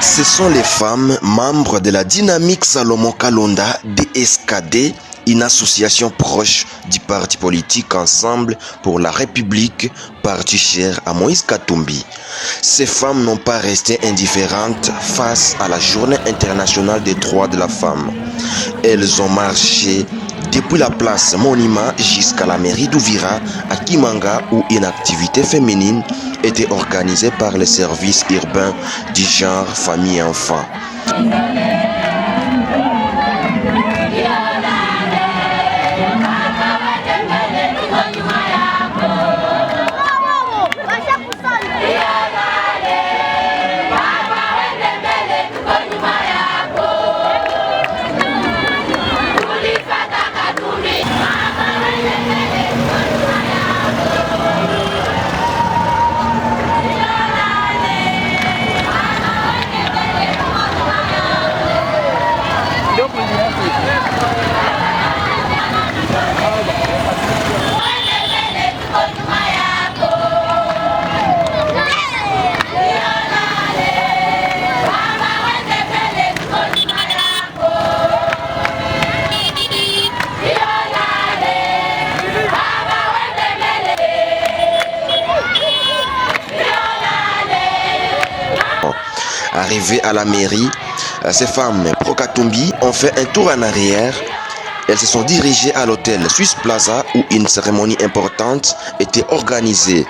Ce sont les femmes membres de la Dynamique Salomon Kalonda DSKD, une association proche du parti politique Ensemble pour la République, parti cher à Moïse Katumbi. Ces femmes n'ont pas resté indifférentes face à la Journée internationale des droits de la femme. Elles ont marché depuis la place Monima jusqu'à la mairie d'Ouvira à Kimanga, où une activité féminine était organisée par les services urbains du genre famille et enfants. Arrivées à la mairie, ces femmes pro-Katumbi ont fait un tour en arrière. Elles se sont dirigées à l'hôtel Swiss Plaza où une cérémonie importante était organisée.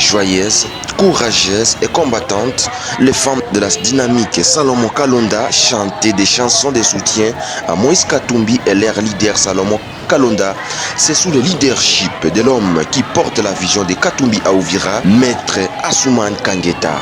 Joyeuses, courageuses et combattantes, les femmes de la Dynamique Salomon Kalonda chantaient des chansons de soutien à Moïse Katumbi et leur leader Salomon Kalonda. C'est sous le leadership de l'homme qui porte la vision de Katumbi à Ouvira, Maître Asuman Kangeta.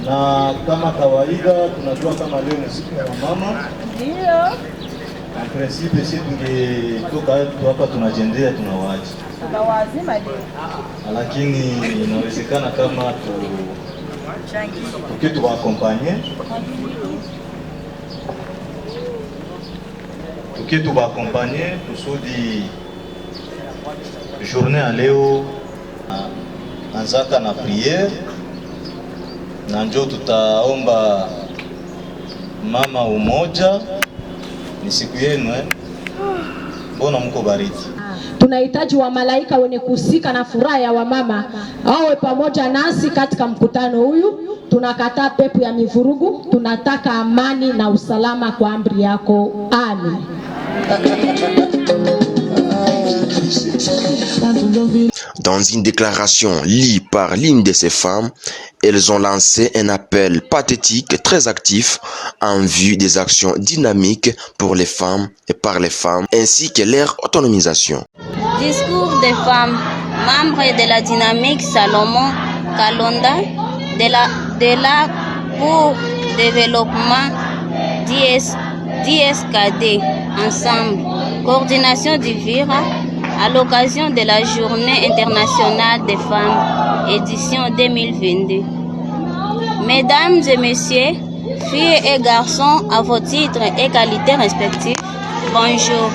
Na kama kawaida tunajua kama leo ni siku ya mama. Ndio. En principe si tungetoka hapa tunajendea tunawaacha. Tunawazima leo. Lakini inawezekana kama tukitu waakompanye. Tukitu waakompanye kusudi journée ya leo anzaka na prière. Na njo tutaomba mama umoja, ni siku yenu mbona mko baridi? Tunahitaji wa malaika wenye kuhusika na furaha ya wamama awe pamoja nasi katika mkutano huyu. Tunakataa pepo ya mivurugu, tunataka amani na usalama kwa amri yako. Amen. Dans une déclaration lue par l'une de ces femmes, elles ont lancé un appel pathétique très actif en vue des actions dynamiques pour les femmes et par les femmes, ainsi que leur autonomisation. Discours des femmes, membres de la dynamique Salomon Kalonda, de la pour développement d'ISKD, ensemble, coordination du VIRA, à l'occasion de la Journée internationale des femmes, édition 2022. Mesdames et messieurs, filles et garçons, à vos titres et qualités respectifs, bonjour.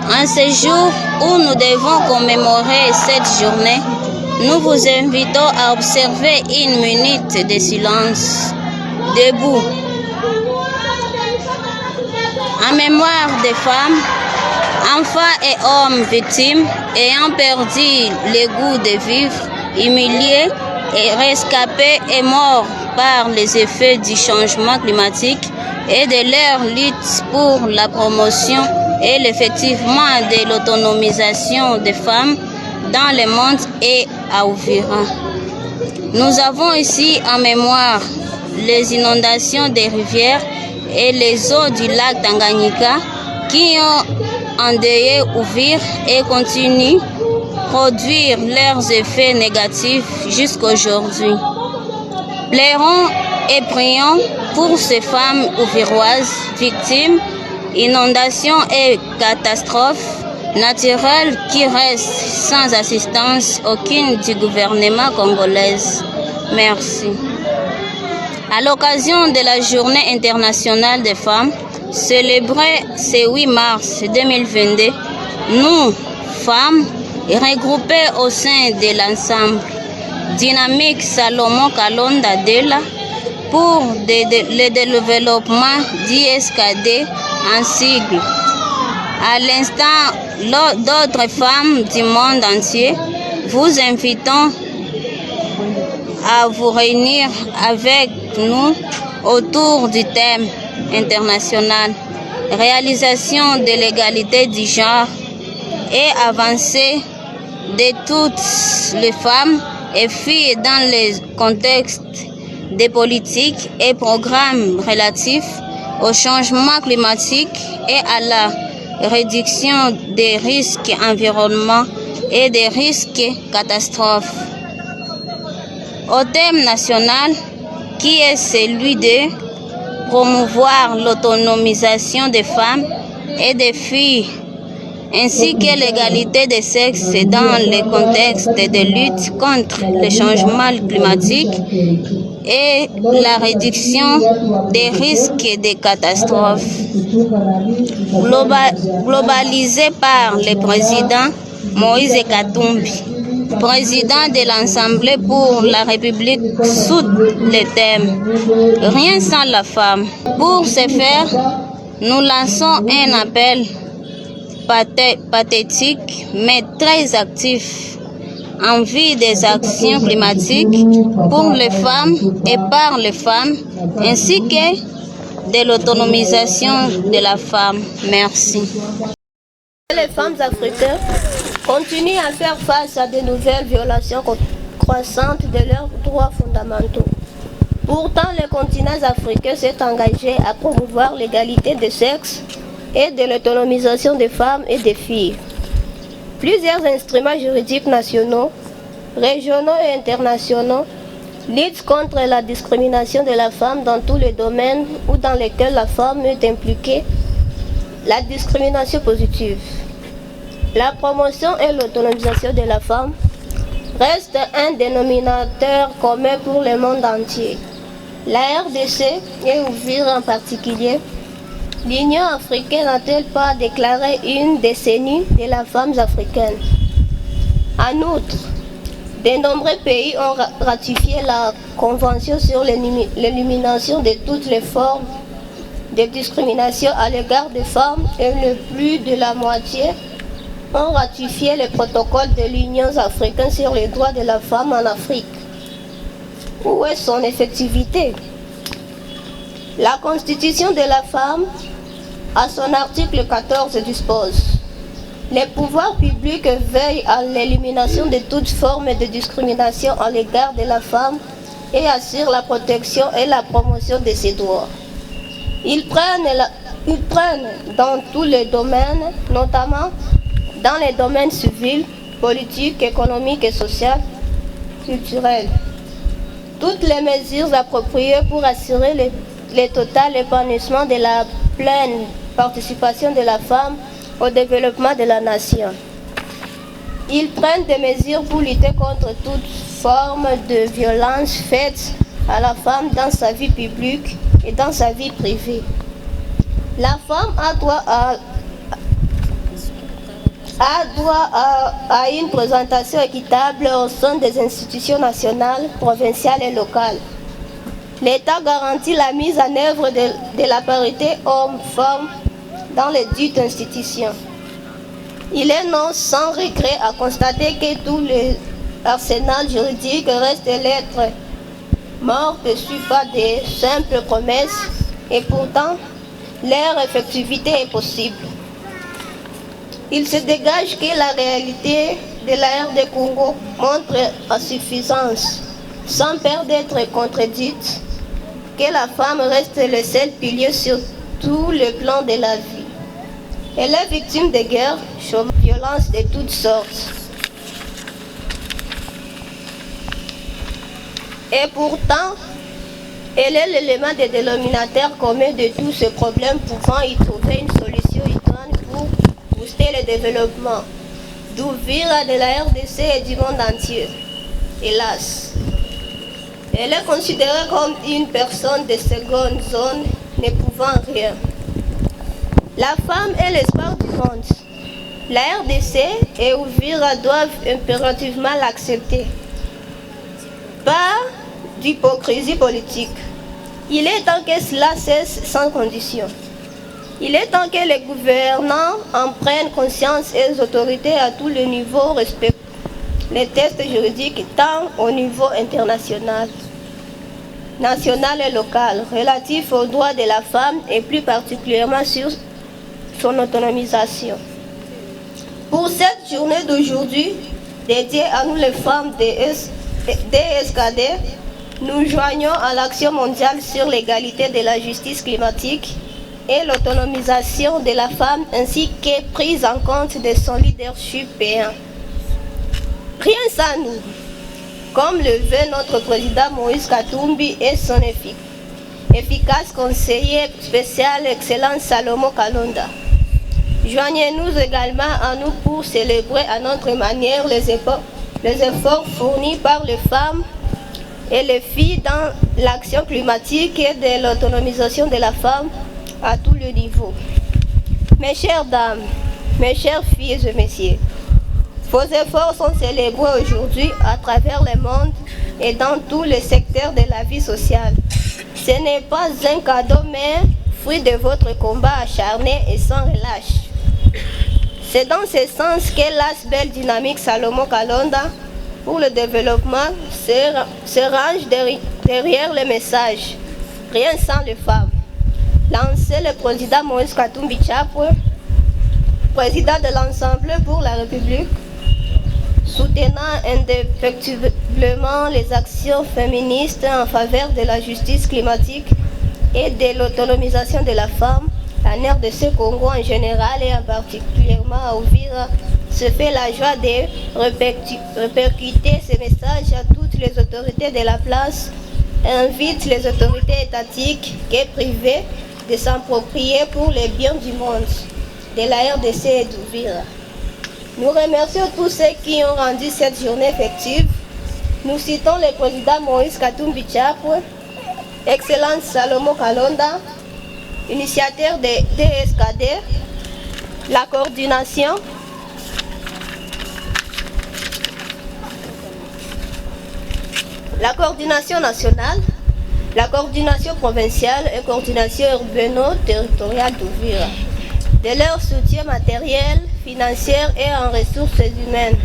En ce jour où nous devons commémorer cette journée, nous vous invitons à observer une minute de silence, debout, en mémoire des femmes, enfants et hommes victimes ayant perdu le goût de vivre, humiliés et rescapés et morts par les effets du changement climatique et de leur lutte pour la promotion et l'effectivement de l'autonomisation des femmes dans le monde et à Uvira. Nous avons ici en mémoire les inondations des rivières et les eaux du lac Tanganyika qui ont endeuillé Uvira et continuent à produire leurs effets négatifs jusqu'aujourd'hui. Pleurons et prions pour ces femmes uviroises victimes inondations et catastrophes naturelles qui restent sans assistance aucune du gouvernement congolais. Merci. À l'occasion de la Journée internationale des femmes, célébrée ce 8 mars 2022, nous, femmes, regroupées au sein de l'ensemble Dynamique Salomon Kalonda Dela pour le développement d'ISKD en sigle. À l'instant, d'autres femmes du monde entier, vous invitons à vous réunir avec nous autour du thème international réalisation de l'égalité du genre et avancée de toutes les femmes et filles dans les contextes des politiques et programmes relatifs au changement climatique et à la réduction des risques environnementaux et des risques catastrophes. Au thème national qui est celui de promouvoir l'autonomisation des femmes et des filles ainsi que l'égalité des sexes dans le contexte de lutte contre le changement climatique et la réduction des risques de catastrophes. Globalisé par le président Moïse Katumbi, président de l'Assemblée pour la République sous le thème « Rien sans la femme ». Pour ce faire, nous lançons un appel pathétique mais très actif en vue des actions climatiques pour les femmes et par les femmes, ainsi que de l'autonomisation de la femme. Merci. Les femmes africaines continuent à faire face à de nouvelles violations croissantes de leurs droits fondamentaux. Pourtant, le continent africain s'est engagé à promouvoir l'égalité des sexes et de l'autonomisation des femmes et des filles. Plusieurs instruments juridiques nationaux, régionaux et internationaux luttent contre la discrimination de la femme dans tous les domaines ou dans lesquels la femme est impliquée. La discrimination positive, la promotion et l'autonomisation de la femme restent un dénominateur commun pour le monde entier. La RDC et Uvira en particulier, l'Union africaine n'a-t-elle pas déclaré une décennie de la femme africaine? En outre, de nombreux pays ont ratifié la Convention sur l'élimination de toutes les formes de discrimination à l'égard des femmes et le plus de la moitié ont ratifié le protocole de l'Union africaine sur les droits de la femme en Afrique. Où est son effectivité? La Constitution de la femme, à son article 14, dispose: les pouvoirs publics veillent à l'élimination de toute forme de discrimination à l'égard de la femme et assurent la protection et la promotion de ses droits. Ils prennent dans tous les domaines, notamment dans les domaines civils, politiques, économiques et sociaux, culturels, toutes les mesures appropriées pour assurer le total épanouissement de la pleine participation de la femme au développement de la nation. Ils prennent des mesures pour lutter contre toute forme de violence faite à la femme dans sa vie publique et dans sa vie privée. La femme a droit à une présentation équitable au sein des institutions nationales, provinciales et locales. L'État garantit la mise en œuvre de la parité homme-femme dans les dites institutions. Il est non sans regret à constater que tout l'arsenal juridique reste lettre morte ne suit pas de simples promesses et pourtant leur effectivité est possible. Il se dégage que la réalité de la RD Congo montre à suffisance, sans peur d'être contredite, que la femme reste le seul pilier sur tout le plan de la vie. Elle est victime de guerres, de violences de toutes sortes. Et pourtant, Elle est l'élément de dénominateur commun de tous ces problèmes, pouvant y trouver une solution idoine pour booster le développement d'Uvira, de la RDC et du monde entier. Hélas, elle est considérée comme une personne de seconde zone, ne pouvant rien. La femme est l'espoir du monde. La RDC et Uvira doivent impérativement l'accepter. Pas d'hypocrisie politique. Il est temps que cela cesse sans condition. Il est temps que les gouvernants en prennent conscience et les autorités à tous les niveaux respectent les tests juridiques tant au niveau international, national et local relatifs aux droits de la femme et plus particulièrement sur son autonomisation. Pour cette journée d'aujourd'hui, dédiée à nous les femmes DSKD, nous joignons à l'action mondiale sur l'égalité de la justice climatique et l'autonomisation de la femme ainsi que prise en compte de son leadership péen. Rien sans nous, comme le veut notre président Moïse Katumbi et son efficace conseiller spécial Excellence Salomon Kalonda. Joignez-nous également à nous pour célébrer à notre manière les efforts fournis par les femmes et les filles dans l'action climatique et de l'autonomisation de la femme à tous les niveaux. Mes chères dames, mes chères filles et messieurs, vos efforts sont célébrés aujourd'hui à travers le monde et dans tous les secteurs de la vie sociale. Ce n'est pas un cadeau, mais fruit de votre combat acharné et sans relâche. C'est dans ce sens que l'ASBEL Dynamique Salomon Kalonda pour le développement se range derrière le message « Rien sans les femmes ». Lancé le président Moïse Katumbi Chapwe, président de l'Ensemble pour la République, soutenant indéfectiblement les actions féministes en faveur de la justice climatique et de l'autonomisation de la femme, en RDC Congo en général et en particulièrement à Uvira, se fait la joie de répercuter ces messages à toutes les autorités de la place et invite les autorités étatiques et privées de s'approprier pour le bien du monde, de la RDC et d'Uvira. Nous remercions tous ceux qui ont rendu cette journée effective. Nous citons le président Moïse Katumbi Chapwe, Excellence Salomon Kalonda, initiateur de DSKD, la coordination, nationale, la coordination provinciale et coordination urbano-territoriale d'Uvira, de leur soutien matériel, financier et en ressources humaines.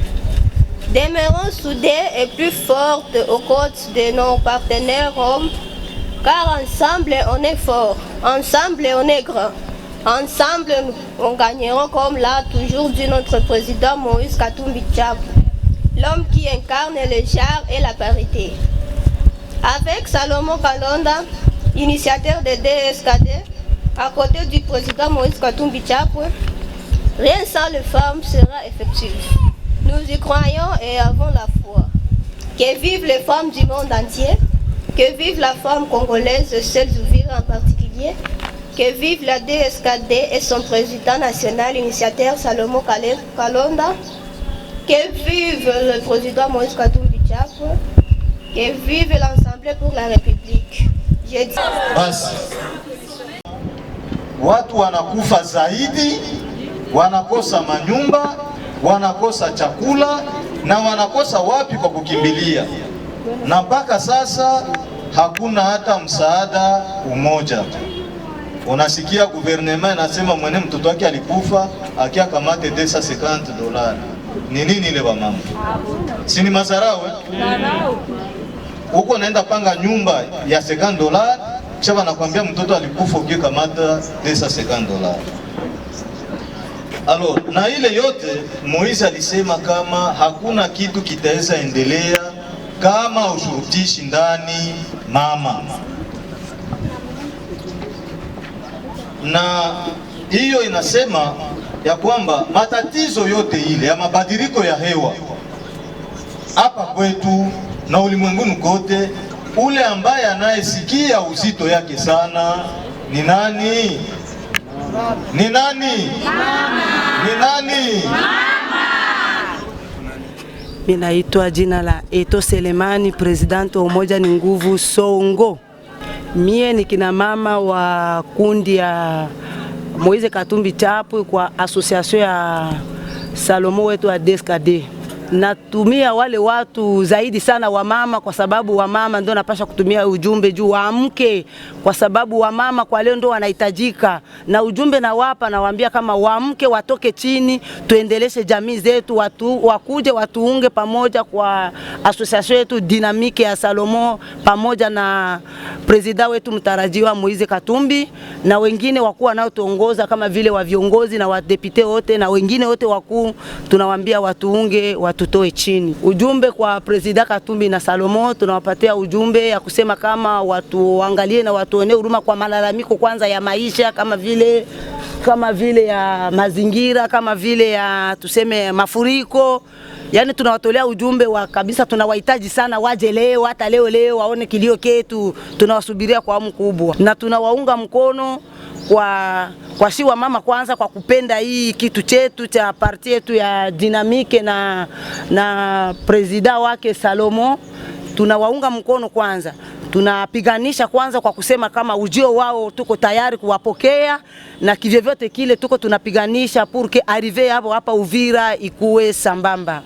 Demeurons soudés et plus fortes aux côtés de nos partenaires hommes, car ensemble on est fort, ensemble on est grand, ensemble on gagnerons comme l'a toujours dit notre président Moïse Katumbi Chapwe, l'homme qui incarne le genre et la parité. Avec Salomon Kalonda, initiateur de DSKD, à côté du président Moïse Katumbi Chapwe, rien sans les femmes sera effectif. Nous y croyons et avons la foi. Que vivent les femmes du monde entier, que vive la femme congolaise, celle d'Uvira en particulier, que vive la DSKD et son président national, initiateur Salomon Kalonda, que vive le président Moïse Katumbi Chapwe, que vive l'Ensemble pour la République. J'ai dit. Basi watu wanakufa zaidi, wanakosa manyumba, wanakosa chakula na wanakosa wapi kwa kukimbilia, na mpaka sasa hakuna hata msaada umoja. Unasikia gouvernement inasema mwene mtoto wake alikufa akia kamate $250. Ni nini ile wa mama? Si ni mazarau huko naenda panga nyumba ya $50, kisha wanakuambia mtoto alikufa ukie kamata $250. Alors, na ile yote Moïse alisema kama hakuna kitu kitaweza endelea kama ushurutishi ndani mama. Na hiyo inasema ya kwamba matatizo yote ile ya mabadiliko ya hewa hapa kwetu na ulimwenguni kote ule ambaye anayesikia uzito yake sana ni nani? Ni nani? Mama. Ni nani? Mama. Minaitwa jina la Eto Selemani, presidenti wa Umoja ni Nguvu Songo. Mie ni kina mama wa kundi ya Moise Katumbi Chapwe kwa association ya Salomo wetu wa DSKD. Natumia wale watu zaidi sana wamama, kwa sababu wamama ndio napasha kutumia ujumbe juu waamke, kwa sababu wamama kwa leo ndio wanahitajika, na ujumbe na wapa nawaambia kama waamke, watoke chini, tuendeleshe jamii zetu, watu wakuje watuunge pamoja kwa association yetu Dynamique ya Salomo, pamoja na presida wetu mtarajiwa Moise Katumbi na wengine wakuu nao tuongoza kama vile wa viongozi na wadepute wote na wengine wote wakuu, tunawaambia watuunge, tutoe chini. Ujumbe kwa presida Katumbi na Salomo, tunawapatia ujumbe ya kusema kama watu angalie na watuone huruma kwa malalamiko kwanza ya maisha, kama vile ya mazingira, kama vile ya tuseme mafuriko. Yani tunawatolea ujumbe wa kabisa, tunawahitaji sana waje leo, hata leo waone kilio ketu, tunawasubiria kwa hamu kubwa, na tunawaunga mkono kwa shiwa mama kwanza kwa kupenda hii kitu chetu cha parti yetu ya Dynamique na presida wake Salomo. Tunawaunga mkono kwanza, tunapiganisha kwanza kwa kusema kama ujio wao tuko tayari kuwapokea, na kivyovyote kile tuko tunapiganisha pour que arrive hapo hapa Uvira ikuwe sambamba.